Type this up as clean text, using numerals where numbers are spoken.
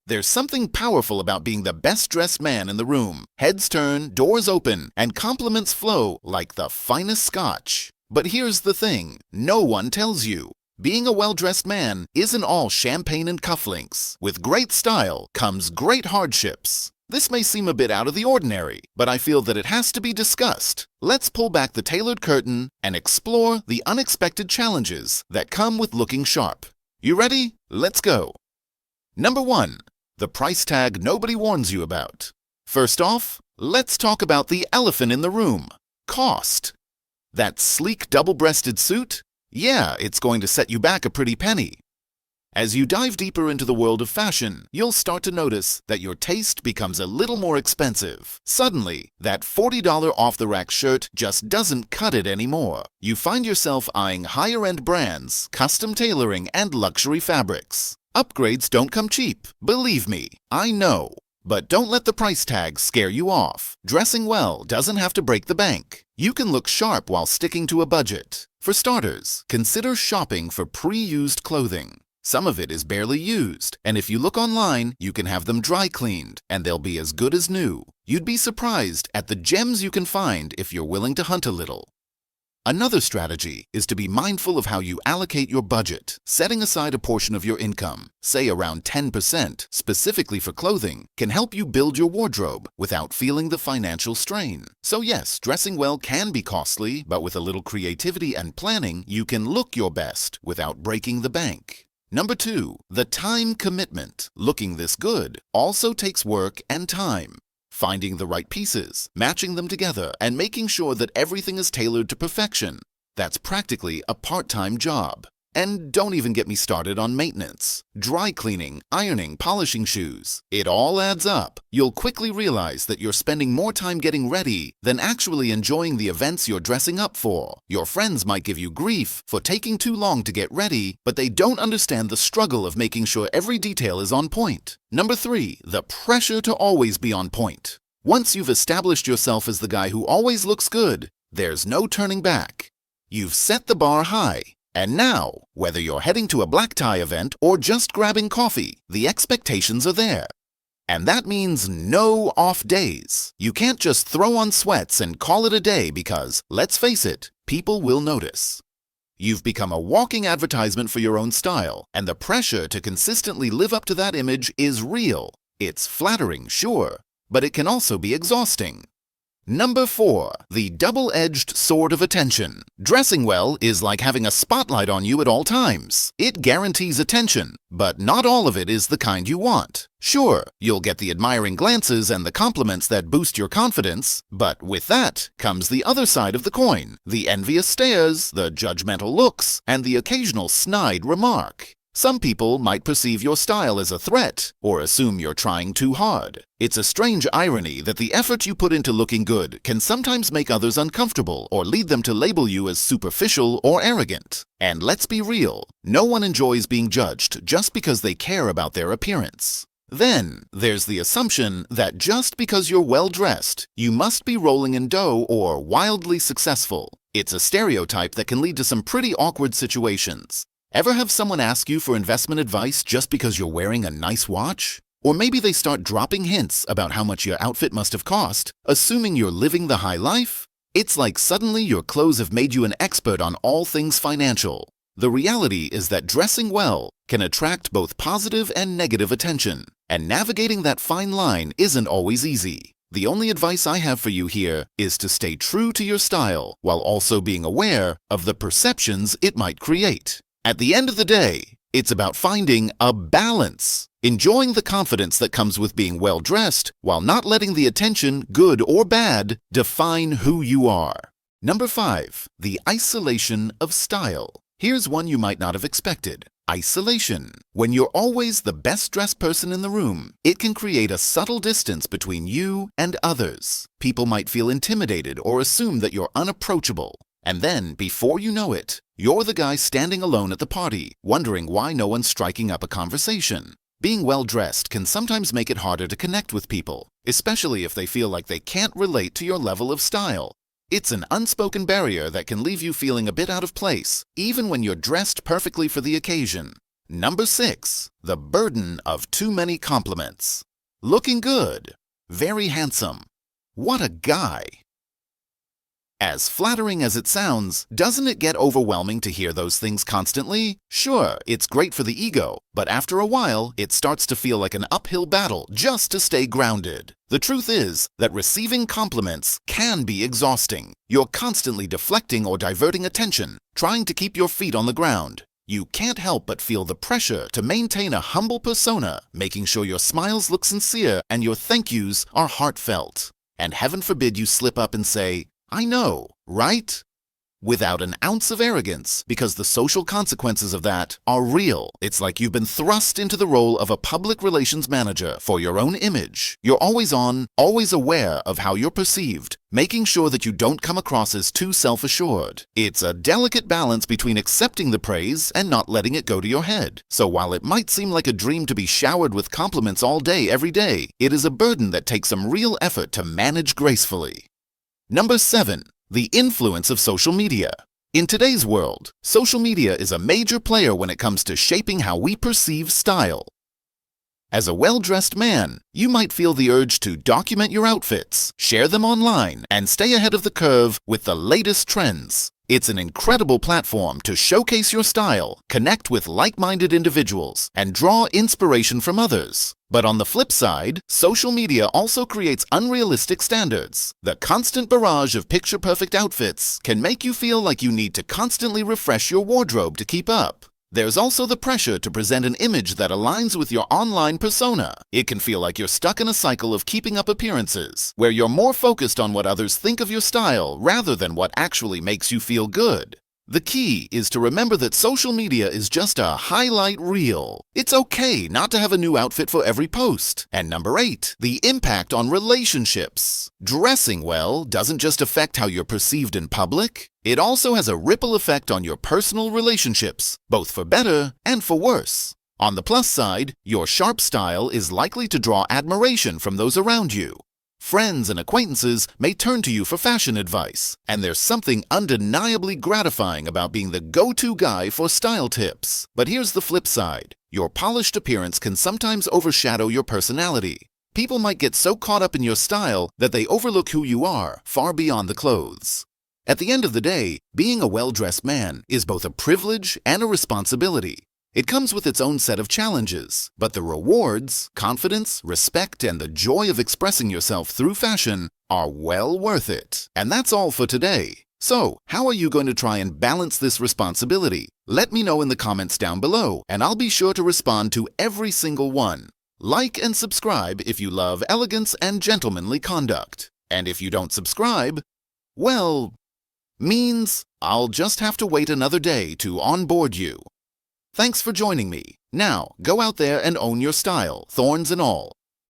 There's something powerful about being the best-dressed man in the room. Heads turn, doors open, and compliments flow like the finest Scotch. But here's the thing, no one tells you. Being a well-dressed man isn't all champagne and cufflinks. With great style comes great hardships. This may seem a bit out of the ordinary, but I feel that it has to be discussed. Let's pull back the tailored curtain and explore the unexpected challenges that come with looking sharp. You ready? Let's go. Number 1. The price tag nobody warns you about. First off, let's talk about the elephant in the room. Cost. That sleek double-breasted suit? Yeah, it's going to set you back a pretty penny. As you dive deeper into the world of fashion, you'll start to notice that your taste becomes a little more expensive. Suddenly, that $40 off-the-rack shirt just doesn't cut it anymore. You find yourself eyeing higher-end brands, custom tailoring, and luxury fabrics. Upgrades don't come cheap, believe me, I know. But don't let the price tag scare you off. Dressing well doesn't have to break the bank. You can look sharp while sticking to a budget. For starters, consider shopping for pre-used clothing. Some of it is barely used, and if you look online, you can have them dry cleaned, and they'll be as good as new. You'd be surprised at the gems you can find if you're willing to hunt a little. Another strategy is to be mindful of how you allocate your budget. Setting aside a portion of your income, say around 10%, specifically for clothing, can help you build your wardrobe without feeling the financial strain. So yes, dressing well can be costly, but with a little creativity and planning, you can look your best without breaking the bank. Number 2, the time commitment. Looking this good also takes work and time. Finding the right pieces, matching them together, and making sure that everything is tailored to perfection. That's practically a part-time job. And don't even get me started on maintenance. Dry cleaning, ironing, polishing shoes. It all adds up. You'll quickly realize that you're spending more time getting ready than actually enjoying the events you're dressing up for. Your friends might give you grief for taking too long to get ready, but they don't understand the struggle of making sure every detail is on point. Number 3, the pressure to always be on point. Once you've established yourself as the guy who always looks good, there's no turning back. You've set the bar high. And now, whether you're heading to a black tie event or just grabbing coffee, the expectations are there. And that means no off days. You can't just throw on sweats and call it a day because, let's face it, people will notice. You've become a walking advertisement for your own style, and the pressure to consistently live up to that image is real. It's flattering, sure, but it can also be exhausting. Number 4, the double-edged sword of attention. Dressing well is like having a spotlight on you at all times. It guarantees attention, but not all of it is the kind you want. Sure, you'll get the admiring glances and the compliments that boost your confidence, but with that comes the other side of the coin, the envious stares, the judgmental looks, and the occasional snide remark. Some people might perceive your style as a threat or assume you're trying too hard. It's a strange irony that the effort you put into looking good can sometimes make others uncomfortable or lead them to label you as superficial or arrogant. And let's be real, no one enjoys being judged just because they care about their appearance. Then, there's the assumption that just because you're well-dressed, you must be rolling in dough or wildly successful. It's a stereotype that can lead to some pretty awkward situations. Ever have someone ask you for investment advice just because you're wearing a nice watch? Or maybe they start dropping hints about how much your outfit must have cost, assuming you're living the high life? It's like suddenly your clothes have made you an expert on all things financial. The reality is that dressing well can attract both positive and negative attention, and navigating that fine line isn't always easy. The only advice I have for you here is to stay true to your style while also being aware of the perceptions it might create. At the end of the day, it's about finding a balance, enjoying the confidence that comes with being well-dressed while not letting the attention, good or bad, define who you are. Number 5, the isolation of style. Here's one you might not have expected. Isolation. When you're always the best-dressed person in the room, it can create a subtle distance between you and others. People might feel intimidated or assume that you're unapproachable. And then, before you know it, you're the guy standing alone at the party, wondering why no one's striking up a conversation. Being well-dressed can sometimes make it harder to connect with people, especially if they feel like they can't relate to your level of style. It's an unspoken barrier that can leave you feeling a bit out of place, even when you're dressed perfectly for the occasion. Number 6. The burden of too many compliments. Looking good. Very handsome. What a guy. As flattering as it sounds, doesn't it get overwhelming to hear those things constantly? Sure, it's great for the ego, but after a while, it starts to feel like an uphill battle just to stay grounded. The truth is that receiving compliments can be exhausting. You're constantly deflecting or diverting attention, trying to keep your feet on the ground. You can't help but feel the pressure to maintain a humble persona, making sure your smiles look sincere and your thank yous are heartfelt. And heaven forbid you slip up and say, "I know, right?" Without an ounce of arrogance, because the social consequences of that are real. It's like you've been thrust into the role of a public relations manager for your own image. You're always on, always aware of how you're perceived, making sure that you don't come across as too self-assured. It's a delicate balance between accepting the praise and not letting it go to your head. So while it might seem like a dream to be showered with compliments all day, every day, it is a burden that takes some real effort to manage gracefully. Number 7. The influence of social media. In today's world, social media is a major player when it comes to shaping how we perceive style. As a well-dressed man, you might feel the urge to document your outfits, share them online, and stay ahead of the curve with the latest trends. It's an incredible platform to showcase your style, connect with like-minded individuals, and draw inspiration from others. But on the flip side, social media also creates unrealistic standards. The constant barrage of picture-perfect outfits can make you feel like you need to constantly refresh your wardrobe to keep up. There's also the pressure to present an image that aligns with your online persona. It can feel like you're stuck in a cycle of keeping up appearances, where you're more focused on what others think of your style rather than what actually makes you feel good. The key is to remember that social media is just a highlight reel. It's okay not to have a new outfit for every post. And number 8, the impact on relationships. Dressing well doesn't just affect how you're perceived in public. It also has a ripple effect on your personal relationships, both for better and for worse. On the plus side, your sharp style is likely to draw admiration from those around you. Friends and acquaintances may turn to you for fashion advice, and there's something undeniably gratifying about being the go-to guy for style tips. But here's the flip side. Your polished appearance can sometimes overshadow your personality. People might get so caught up in your style that they overlook who you are, far beyond the clothes. At the end of the day, being a well-dressed man is both a privilege and a responsibility. It comes with its own set of challenges, but the rewards, confidence, respect, and the joy of expressing yourself through fashion are well worth it. And that's all for today. So, how are you going to try and balance this responsibility? Let me know in the comments down below, and I'll be sure to respond to every single one. Like and subscribe if you love elegance and gentlemanly conduct. And if you don't subscribe, well, means I'll just have to wait another day to onboard you. Thanks for joining me. Now, go out there and own your style, thorns and all.